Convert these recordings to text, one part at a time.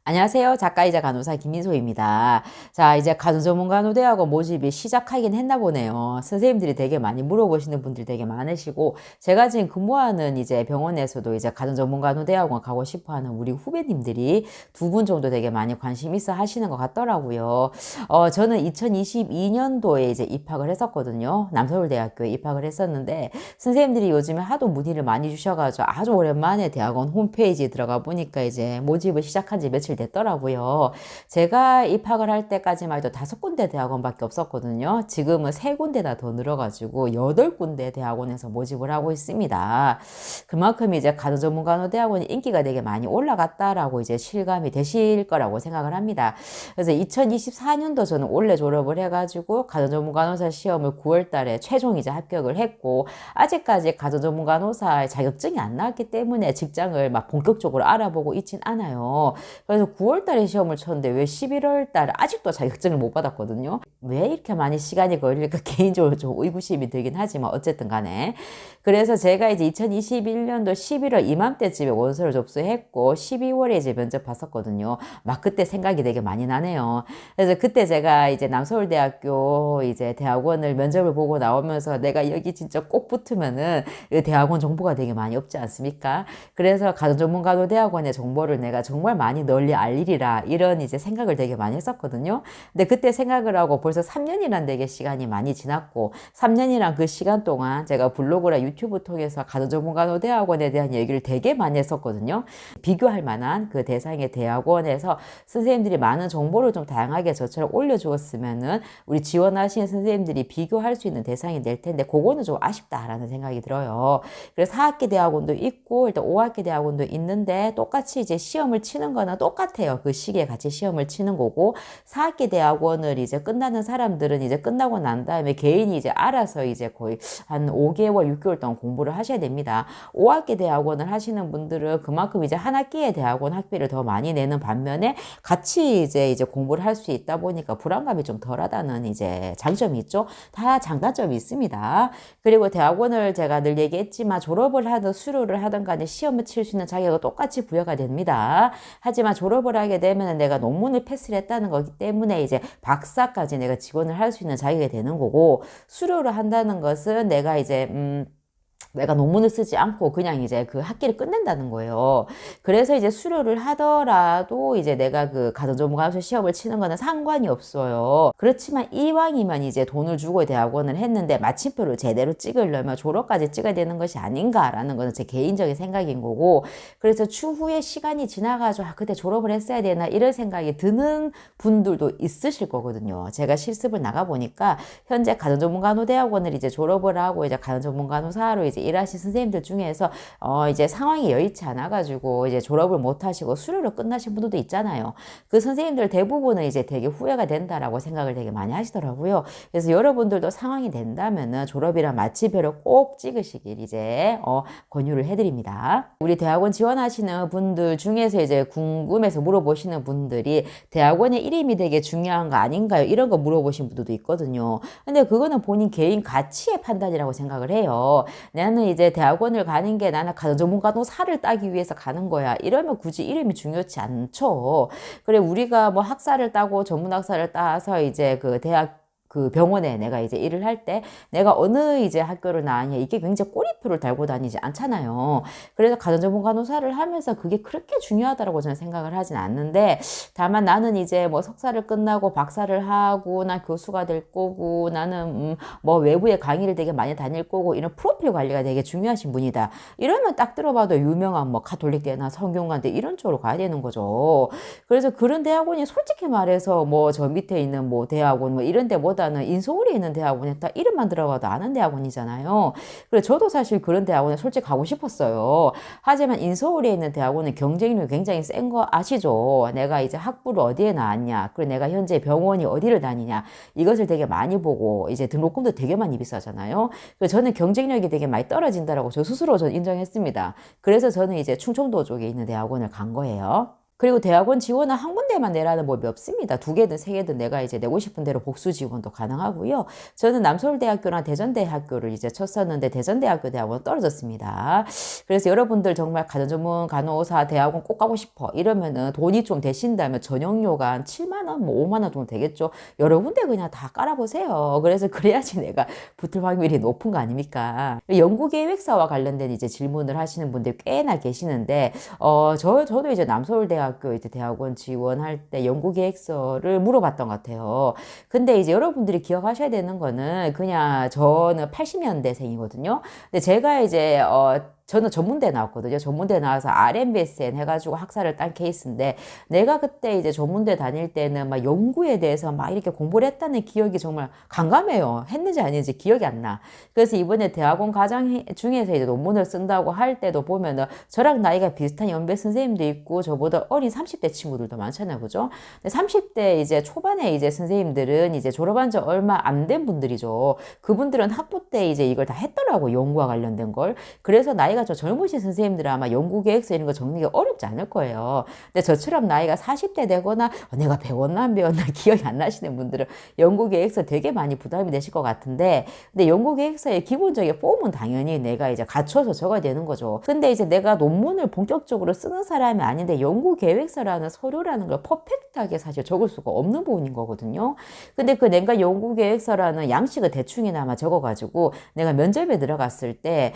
안녕하세요. 작가이자 간호사 김민소입니다. 자, 이제 간호전문간호대학원 모집이 시작하긴 했나 보네요. 선생님들이 되게 많이 물어보시는 분들이 되게 많으시고, 제가 지금 근무하는 이제 병원에서도 이제 간호전문간호대학원 가고 싶어 하는 우리 후배님들이 두 분 정도 되게 많이 관심 있어 하시는 것 같더라고요. 저는 2022년도에 이제 입학을 했었거든요. 남서울대학교에 입학을 했었는데, 선생님들이 요즘에 하도 문의를 많이 주셔가지고 아주 오랜만에 대학원 홈페이지에 들어가 보니까 이제 모집을 시작한 지 며칠 됐더라고요. 제가 입학을 할 때까지만 해도 5군데 대학원밖에 없었거든요. 지금은 3군데나 더 늘어가지고 8군데 대학원에서 모집을 하고 있습니다. 그만큼 이제 간호전문간호대학원이 인기가 되게 많이 올라갔다라고 이제 실감이 되실 거라고 생각을 합니다. 그래서 2024년도 저는 올해 졸업을 해가지고 간호전문간호사 시험을 9월 달에 최종 이제 합격을 했고, 아직까지 간호전문간호사 자격증이 안 나왔기 때문에 직장을 막 본격적으로 알아보고 있진 않아요. 그래서 9월 달에 시험을 쳤는데 왜 11월 달에 아직도 자격증을 못 받았거든요. 왜 이렇게 많이 시간이 걸릴까 개인적으로 좀 의구심이 들긴 하지만 어쨌든 간에. 그래서 제가 이제 2021년도 11월 이맘때쯤에 원서를 접수했고 12월에 이제 면접 봤었거든요. 막 그때 생각이 되게 많이 나네요. 그래서 그때 제가 이제 남서울대학교 이제 대학원을 면접을 보고 나오면서 내가 여기 진짜 꼭 붙으면은 대학원 정보가 되게 많이 없지 않습니까? 그래서 간호전문간호대학원의 정보를 내가 정말 많이 널리 알리리라 이런 이제 생각을 되게 많이 했었거든요. 근데 그때 생각을 하고 벌써 3년이란 되게 시간이 많이 지났고 3년이란 그 시간 동안 제가 블로그나 유튜브 통해서 간호전문간호대학원에 대한 얘기를 되게 많이 했었거든요. 비교할 만한 그 대상의 대학원에서 선생님들이 많은 정보를 좀 다양하게 저처럼 올려주었으면은 우리 지원하신 선생님들이 비교할 수 있는 대상이 될 텐데 그거는 좀 아쉽다라는 생각이 들어요. 그래서 4학기 대학원도 있고 일단 5학기 대학원도 있는데 똑같이 이제 시험을 치는 거는 똑같아요. 그 시기에 같이 시험을 치는 거고 4학기 대학원을 이제 끝나는 사람들은 이제 끝나고 난 다음에 개인이 이제 알아서 이제 거의 한 5개월, 6개월 동안 공부를 하셔야 됩니다. 5학기 대학원을 하시는 분들은 그만큼 이제 한 학기의 대학원 학비를 더 많이 내는 반면에 같이 이제 공부를 할 수 있다 보니까 불안감이 좀 덜하다는 이제 장점이 있죠. 다 장단점이 있습니다. 그리고 대학원을 제가 늘 얘기했지만 졸업을 하든 수료를 하든 간에 시험을 칠 수 있는 자격은 똑같이 부여가 됩니다. 하지만 졸업을 하게 되면 내가 논문을 패스를 했다는 거기 때문에 이제 박사까지 내가 지원을 할 수 있는 자격이 되는 거고, 수료를 한다는 것은 내가 논문을 쓰지 않고 그냥 이제 그 학기를 끝낸다는 거예요. 그래서 이제 수료를 하더라도 이제 내가 그 가정전문가로서 시험을 치는 거는 상관이 없어요. 그렇지만 이왕이면 이제 돈을 주고 대학원을 했는데 마침표를 제대로 찍으려면 졸업까지 찍어야 되는 것이 아닌가라는 것은 제 개인적인 생각인 거고, 그래서 추후에 시간이 지나가지고 그때 졸업을 했어야 되나 이런 생각이 드는 분들도 있으실 거거든요. 제가 실습을 나가보니까 현재 가정전문간호대학원을 이제 졸업을 하고 이제 가정전문간호사로 이제 일하신 선생님들 중에서 이제 상황이 여의치 않아가지고 이제 졸업을 못 하시고 수료로 끝나신 분들도 있잖아요. 그 선생님들 대부분은 이제 되게 후회가 된다라고 생각을 되게 많이 하시더라고요. 그래서 여러분들도 상황이 된다면은 졸업이랑 마침표를 꼭 찍으시길 이제 권유를 해드립니다. 우리 대학원 지원하시는 분들 중에서 이제 궁금해서 물어보시는 분들이 대학원의 이름이 되게 중요한 거 아닌가요? 이런 거 물어보신 분들도 있거든요. 근데 그거는 본인 개인 가치의 판단이라고 생각을 해요. 나는 이제 대학원을 가는 게 나는 가정전문간호사를 따기 위해서 가는 거야. 이러면 굳이 이름이 중요치 않죠. 그래, 우리가 뭐 학사를 따고 전문학사를 따서 이제 그 대학 그 병원에 내가 이제 일을 할 때 내가 어느 이제 학교를 나왔냐 이게 굉장히 꼬리표를 달고 다니지 않잖아요. 그래서 가정전문간호사를 하면서 그게 그렇게 중요하다고 저는 생각을 하진 않는데, 다만 나는 이제 뭐 석사를 끝나고 박사를 하고 난 교수가 될 거고 나는 뭐 외부에 강의를 되게 많이 다닐 거고 이런 프로필 관리가 되게 중요하신 분이다. 이러면 딱 들어봐도 유명한 뭐 가톨릭대나 성균관대 이런 쪽으로 가야 되는 거죠. 그래서 그런 대학원이 솔직히 말해서 뭐 저 밑에 있는 뭐 대학원 뭐 이런 데보다는 인서울에 있는 대학원에 딱 이름만 들어봐도 아는 대학원이잖아요. 그래서 저도 사실 그런 대학원에 솔직히 가고 싶었어요. 하지만 인서울에 있는 대학원은 경쟁률이 굉장히 센 거 아시죠? 내가 이제 학부를 어디에 나왔냐, 그리고 내가 현재 병원이 어디를 다니냐, 이것을 되게 많이 보고 이제 등록금도 되게 많이 비싸잖아요. 그래서 저는 경쟁력이 되게 많이 떨어진다라고 저 스스로 전 인정했습니다. 그래서 저는 이제 충청도 쪽에 있는 대학원을 간 거예요. 그리고 대학원 지원은 한 군데만 내라는 법이 없습니다. 두 개든 세 개든 내가 이제 내고 싶은 대로 복수 지원도 가능하고요. 저는 남서울대학교나 대전대학교를 이제 쳤었는데 대전대학교 대학원 떨어졌습니다. 그래서 여러분들 정말 가정전문 간호사 대학원 꼭 가고 싶어 이러면은 돈이 좀 되신다면 전용료가 한 7만 원, 뭐 5만 원 정도 되겠죠. 여러 군데 그냥 다 깔아보세요. 그래서 그래야지 내가 붙을 확률이 높은 거 아닙니까? 연구계획서와 관련된 이제 질문을 하시는 분들 꽤나 계시는데, 저도 이제 남서울대학교 이제 대학원 지원할 때 연구계획서를 물어봤던 것 같아요. 근데 이제 여러분들이 기억하셔야 되는 거는 그냥 저는 80년대생이거든요. 근데 제가 이제, 저는 전문대 나왔거든요. 전문대 나와서 RMBSN 해가지고 학사를 딴 케이스인데, 내가 그때 이제 전문대 다닐 때는 막 연구에 대해서 막 이렇게 공부를 했다는 기억이 정말 간감해요. 했는지 아닌지 기억이 안 나. 그래서 이번에 대학원 과정 중에서 이제 논문을 쓴다고 할 때도 보면은 저랑 나이가 비슷한 연배 선생님도 있고 저보다 어린 30대 친구들도 많잖아요. 그죠? 근데 30대 이제 초반에 이제 선생님들은 이제 졸업한 지 얼마 안 된 분들이죠. 그분들은 학부 때 이제 이걸 다 했더라고. 연구와 관련된 걸. 그래서 나이가 저 젊으신 선생님들은 아마 연구 계획서 이런 거 정리가 어렵지 않을 거예요. 근데 저처럼 나이가 40대 되거나 내가 배웠나 안 배웠나 기억이 안 나시는 분들은 연구 계획서 되게 많이 부담이 되실 것 같은데, 근데 연구 계획서의 기본적인 폼은 당연히 내가 이제 갖춰서 적어야 되는 거죠. 근데 이제 내가 논문을 본격적으로 쓰는 사람이 아닌데 연구 계획서라는 서류라는 걸 퍼펙트하게 사실 적을 수가 없는 부분인 거거든요. 근데 그 내가 연구 계획서라는 양식을 대충이나마 적어가지고 내가 면접에 들어갔을 때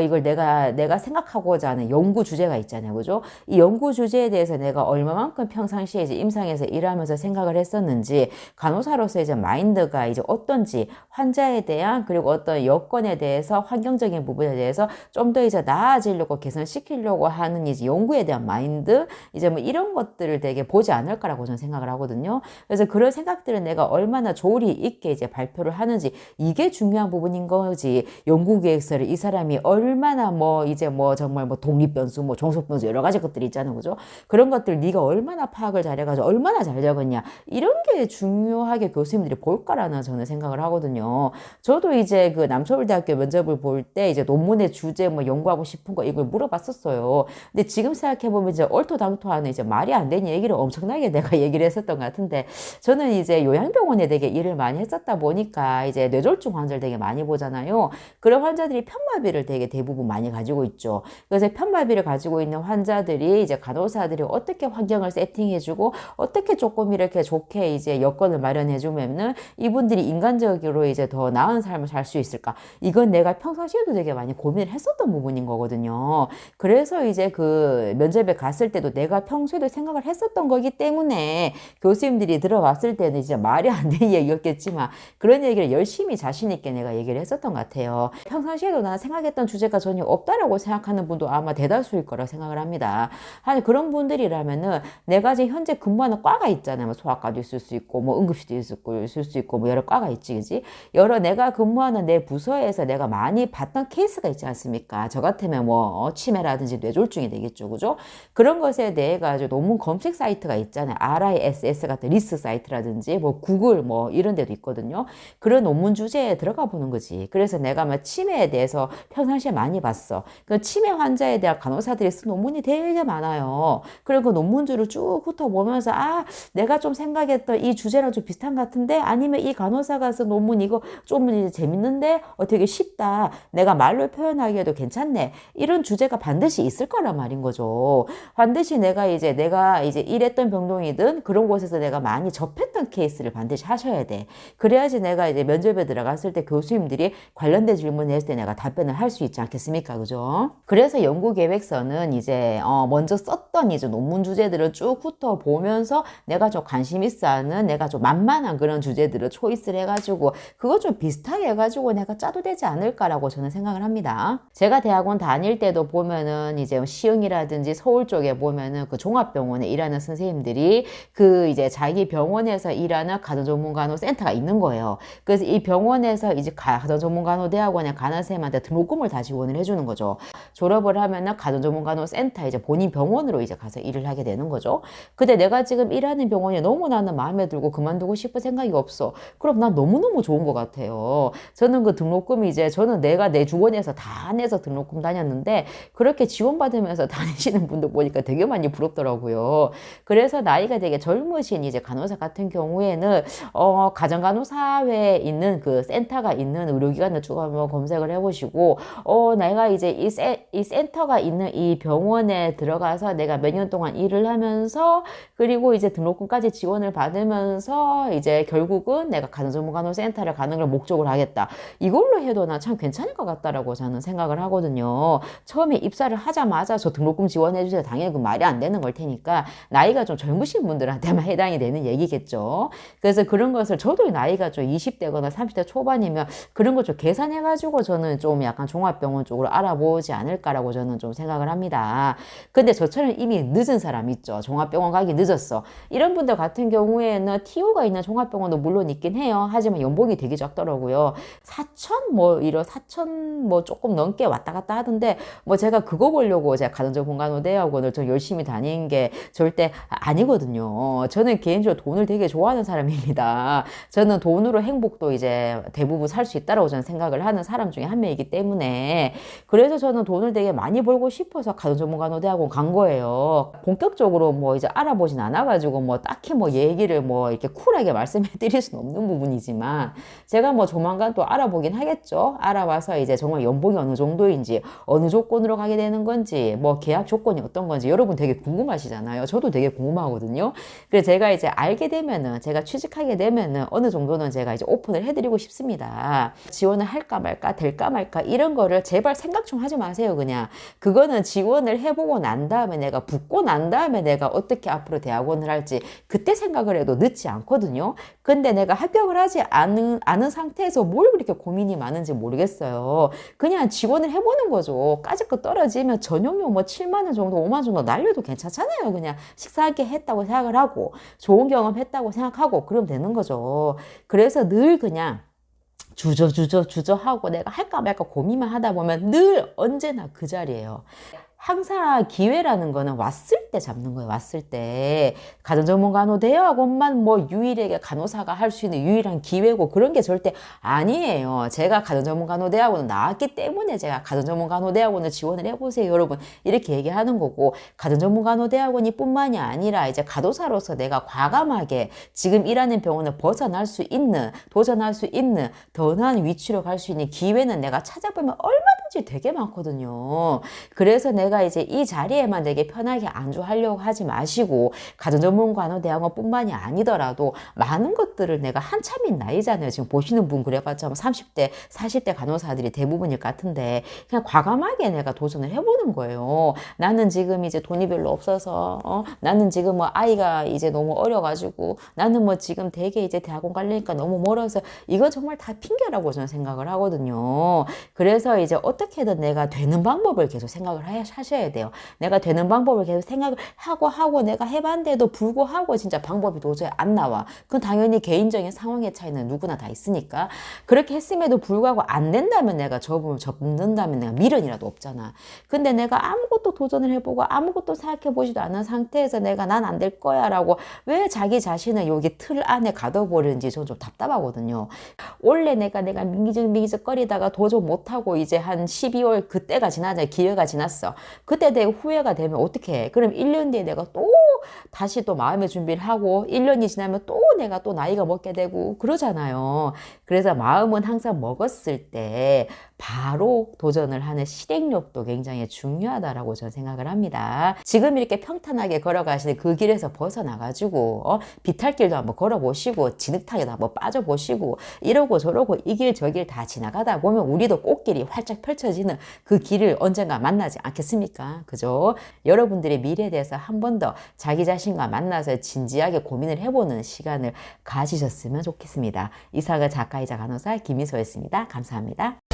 이걸 내가 생각하고자 하는 연구 주제가 있잖아요. 그죠? 이 연구 주제에 대해서 내가 얼마만큼 평상시에 이제 임상에서 일하면서 생각을 했었는지, 간호사로서 이제 마인드가 이제 어떤지, 환자에 대한 그리고 어떤 여건에 대해서 환경적인 부분에 대해서 좀 더 이제 나아지려고 개선시키려고 하는 이제 연구에 대한 마인드, 이제 뭐 이런 것들을 되게 보지 않을 거라고 저는 생각을 하거든요. 그래서 그런 생각들을 내가 얼마나 조리 있게 이제 발표를 하는지, 이게 중요한 부분인 거지. 연구 계획서를 이 사람이 얼마나 뭐 이제 뭐 정말 뭐 독립변수, 뭐 종속변수 여러 가지 것들이 있잖아요. 그죠? 그런 것들 네가 얼마나 파악을 잘해가지고 얼마나 잘 적었냐. 이런 게 중요하게 교수님들이 볼 거라는 저는 생각을 하거든요. 저도 이제 그 남서울대학교 면접을 볼 때 이제 논문의 주제 뭐 연구하고 싶은 거 이걸 물어봤었어요. 근데 지금 생각해보면 이제 얼토당토하는 이제 말이 안 되는 얘기를 엄청나게 내가 얘기를 했었던 것 같은데, 저는 이제 요양병원에 되게 일을 많이 했었다 보니까 이제 뇌졸중 환자를 되게 많이 보잖아요. 그런 환자들이 편마비를 되게 대부분 많이 가지고 있죠. 그래서 편마비를 가지고 있는 환자들이 이제 간호사들이 어떻게 환경을 세팅해주고 어떻게 조금 이렇게 좋게 이제 여건을 마련해주면은 이분들이 인간적으로 이제 더 나은 삶을 살 수 있을까? 이건 내가 평상시에도 되게 많이 고민을 했었던 부분인 거거든요. 그래서 이제 그 면접에 갔을 때도 내가 평소에도 생각을 했었던 거기 때문에 교수님들이 들어봤을 때는 이제 말이 안 되는 얘기였겠지만 그런 얘기를 열심히 자신 있게 내가 얘기를 했었던 것 같아요. 평상시에도 난 생각했던 주제가 전혀 없다라고 생각하는 분도 아마 대다수일 거라 생각을 합니다. 아니 그런 분들이라면은 내가 지금 현재 근무하는 과가 있잖아요. 뭐 소아과도 있을 수 있고 뭐 응급실도 있을 수 있고 뭐 여러 과가 있지, 그지? 여러 내가 근무하는 내 부서에서 내가 많이 봤던 케이스가 있지 않습니까? 저 같으면 뭐 치매라든지 뇌졸중이 되겠죠, 그죠? 그런 것에 대해 가지고 논문 검색 사이트가 있잖아요. RISS 같은 리스 사이트라든지 뭐 구글 뭐 이런 데도 있거든요. 그런 논문 주제에 들어가 보는 거지. 그래서 내가 뭐 치매에 대해서 평상시에 많이 봤어. 그 치매 환자에 대한 간호사들이 쓴 논문이 되게 많아요. 그리고 그 논문주를 쭉 훑어보면서 내가 좀 생각했던 이 주제랑 좀 비슷한 것 같은데, 아니면 이 간호사가 쓴 논문 이거 좀 이제 재밌는데 되게 쉽다. 내가 말로 표현하기에도 괜찮네. 이런 주제가 반드시 있을 거란 말인 거죠. 반드시 내가 이제 일했던 병동이든 그런 곳에서 내가 많이 접했던 케이스를 반드시 하셔야 돼. 그래야지 내가 이제 면접에 들어갔을 때 교수님들이 관련된 질문을 했을 때 내가 답변을 할 수 있지 않겠습니까? 그죠? 그래서 연구 계획서는 이제 먼저 썼던 이제 논문 주제들을 쭉 훑어보면서 내가 좀 관심 있어 하는, 내가 좀 만만한 그런 주제들을 초이스를 해가지고 그거 좀 비슷하게 해가지고 내가 짜도 되지 않을까라고 저는 생각을 합니다. 제가 대학원 다닐 때도 보면은 이제 시흥이라든지 서울 쪽에 보면은 그 종합병원에 일하는 선생님들이 그 이제 자기 병원에서 일하는 가정전문간호센터가 있는 거예요. 그래서 이 병원에서 이제 가정전문간호대학원에 가는 선생님한테 등록금을 다 지원을 해주는 거죠. 졸업을 하면은 가정전문간호센터 이제 본인 병원으로 이제 가서 일을 하게 되는 거죠. 근데 내가 지금 일하는 병원이 너무 나는 마음에 들고 그만두고 싶은 생각이 없어. 그럼 난 너무너무 좋은 것 같아요. 저는 그 등록금이 이제 저는 내가 내 주머니에서 다 내서 등록금 다녔는데 그렇게 지원받으면서 다니시는 분들 보니까 되게 많이 부럽더라고요. 그래서 나이가 되게 젊으신 이제 간호사 같은 경우에는 가정간호사회에 있는 그 센터가 있는 의료기관을 쭉 한번 검색을 해보시고 내가 이제 이 센터가 있는 이 병원에 들어가서 내가 몇 년 동안 일을 하면서 그리고 이제 등록금까지 지원을 받으면서 이제 결국은 내가 가정전문간호센터를 가는 걸 목적으로 하겠다. 이걸로 해도 나 참 괜찮을 것 같다라고 저는 생각을 하거든요. 처음에 입사를 하자마자 저 등록금 지원해 주세요. 당연히 그 말이 안 되는 걸 테니까 나이가 좀 젊으신 분들한테만 해당이 되는 얘기겠죠. 그래서 그런 것을 저도 나이가 좀 20대거나 30대 초반이면 그런 거 좀 계산해가지고 저는 좀 약간 종합병원 쪽으로 알아보지 않을까라고 저는 좀 생각을 합니다. 근데 저처럼 이미 늦은 사람 있죠. 종합병원 가기 늦었어. 이런 분들 같은 경우에는 TO가 있는 종합병원도 물론 있긴 해요. 하지만 연봉이 되게 작더라고요. 4천 이런 4천 조금 넘게 왔다 갔다 하던데 제가 그거 보려고 제가 가정전문간호대학원을 좀 열심히 다닌 게 절대 아니거든요. 저는 개인적으로 돈을 되게 좋아하는 사람입니다. 저는 돈으로 행복도 이제 대부분 살 수 있다라고 저는 생각을 하는 사람 중에 한 명이기 때문에 그래서 저는 돈을 되게 많이 벌고 싶어서 가정전문간호대학원 간 거예요. 본격적으로 이제 알아보진 않아가지고 딱히 얘기를 이렇게 쿨하게 말씀해 드릴 수는 없는 부분이지만 제가 조만간 또 알아보긴 하겠죠. 알아봐서 이제 정말 연봉이 어느 정도인지 어느 조건으로 가게 되는 건지 계약 조건이 어떤 건지 여러분 되게 궁금하시잖아요. 저도 되게 궁금하거든요. 그래서 제가 이제 알게 되면은 제가 취직하게 되면은 어느 정도는 제가 이제 오픈을 해드리고 싶습니다. 지원을 할까 말까 될까 말까 이런 거를 제발 생각 좀 하지 마세요. 그냥 그거는 지원을 해보고 난 다음에 내가 붙고 난 다음에 내가 어떻게 앞으로 대학원을 할지 그때 생각을 해도 늦지 않거든요. 근데 내가 합격을 하지 않은 상태에서 뭘 그렇게 고민이 많은지 모르겠어요. 그냥 지원을 해보는 거죠. 까짓거 떨어지면 전용료 7만 원 정도 5만 원 정도 날려도 괜찮잖아요. 그냥 식사하게 했다고 생각을 하고 좋은 경험 했다고 생각하고 그러면 되는 거죠. 그래서 늘 그냥 주저 하고 내가 할까 말까 고민만 하다 보면 늘 언제나 그 자리예요. 항상 기회라는 거는 왔을 때 잡는 거예요. 왔을 때 가정전문간호대학원만 유일하게 간호사가 할 수 있는 유일한 기회고 그런 게 절대 아니에요. 제가 가정전문간호대학원을 나왔기 때문에 제가 가정전문간호대학원을 지원을 해보세요, 여러분. 이렇게 얘기하는 거고 가정전문간호대학원이 뿐만이 아니라 이제 가도사로서 내가 과감하게 지금 일하는 병원을 벗어날 수 있는 도전할 수 있는 더 나은 위치로 갈 수 있는 기회는 내가 찾아보면 얼마든지 되게 많거든요. 그래서 내가 이제 이 자리에만 되게 편하게 안주하려고 하지 마시고 가정전문간호대학원 뿐만이 아니더라도 많은 것들을 내가 한참인 나이잖아요. 지금 보시는 분 그래봤자 30대 40대 간호사들이 대부분일 것 같은데 그냥 과감하게 내가 도전을 해보는 거예요. 나는 지금 이제 돈이 별로 없어서 나는 지금 아이가 이제 너무 어려가지고 나는 지금 되게 이제 대학원 가려니까 너무 멀어서 이건 정말 다 핑계라고 저는 생각을 하거든요. 그래서 이제 어떻게든 내가 되는 방법을 계속 생각을 하셔야 돼요. 내가 되는 방법을 계속 생각을 하고 내가 해봤는데도 불구하고 진짜 방법이 도저히 안 나와. 그건 당연히 개인적인 상황의 차이는 누구나 다 있으니까. 그렇게 했음에도 불구하고 안 된다면 내가 접는다면 내가 미련이라도 없잖아. 근데 내가 아무것도 도전을 해보고 아무것도 생각해보지도 않은 상태에서 내가 난 안 될 거야 라고 왜 자기 자신을 여기 틀 안에 가둬버리는지 저는 좀 답답하거든요. 원래 내가 민기적 거리다가 도전 못하고 이제 한 12월 그때가 지나잖아요. 기회가 지났어. 그때 내가 후회가 되면 어떻게 해? 그럼 1년 뒤에 내가 또 다시 또 마음의 준비를 하고 1년이 지나면 또 내가 또 나이가 먹게 되고 그러잖아요. 그래서 마음은 항상 먹었을 때 바로 도전을 하는 실행력도 굉장히 중요하다라고 저는 생각을 합니다. 지금 이렇게 평탄하게 걸어가시는 그 길에서 벗어나가지고 비탈길도 한번 걸어보시고 진흙탕에도 한번 빠져보시고 이러고 저러고 이 길 저 길 다 지나가다 보면 우리도 꽃길이 활짝 펼쳐지는 그 길을 언젠가 만나지 않겠습니까? 그죠? 여러분들의 미래에 대해서 한 번 더 자기 자신과 만나서 진지하게 고민을 해보는 시간을 가지셨으면 좋겠습니다. 이상은 작가이자 간호사 김미소였습니다. 감사합니다.